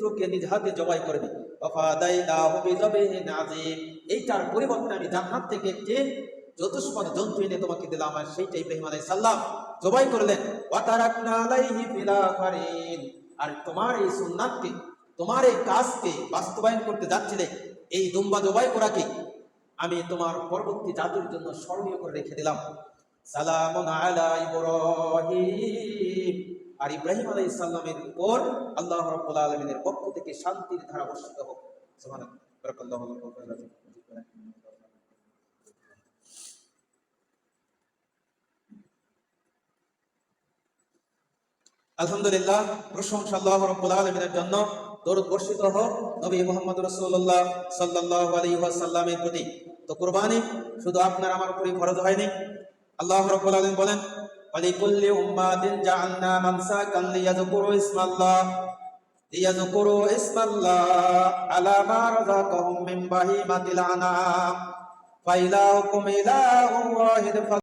পুত্রকে নিজ হাতে জবাই করবে। ওয়াফাদাইনাহু বিযাবহিন আযীম, এইটার পরিবর্তে আমি জান্নাত থেকে একটি চতুষ্পদ জন্তু এনে তোমাকে দিলাম। আর সেইটা ইব্রাহিম আলাইহিস সালাম জবাই করলেন। ওয়া তারাকনা আলাইহি ফিল আখিরিন, আর তোমার এই সুন্নাতকে, তোমার এই কাজকে বাস্তবায়ন করতে যাচ্ছিলে, এই দুম্বা জবাই করাকে আমি তোমার পরবর্তী জাতির জন্য স্মরণীয় করে রেখে দিলাম। সালামুন আলা ইব্রাহিম, আর ইব্রাহিম আলাইহিস সালামের উপর আল্লাহ রাব্বুল আলামিনের পক্ষ থেকে শান্তির ধারা বর্ষিত হোক। সুবহানাল্লাহ, বারাকাল্লাহু লাকুম। আলহামদুলিল্লাহ, প্রশংসা আল্লাহ রাব্বুল আলামিনের জন্য। দরুদ বর্ষিত হোক নবী মুহাম্মদ রাসূলুল্লাহ সাল্লাল্লাহু আলাইহি ওয়াসাল্লামের প্রতি। তো কুরবানি শুধু আপনার আমার উপরই ফরজ হয়নি। আল্লাহ রাব্বুল আলামিন বলেন, ওয়ালিকুল্লি উম্মাতিন জাআলনা মানসাকান লিয়াযকুরু ইসমাল্লাহ আলা মা রাযাকাহুম মিন বাহিমাতিল আনআম ফাইলাহুকুম ইলাহুন ওয়াহিদ।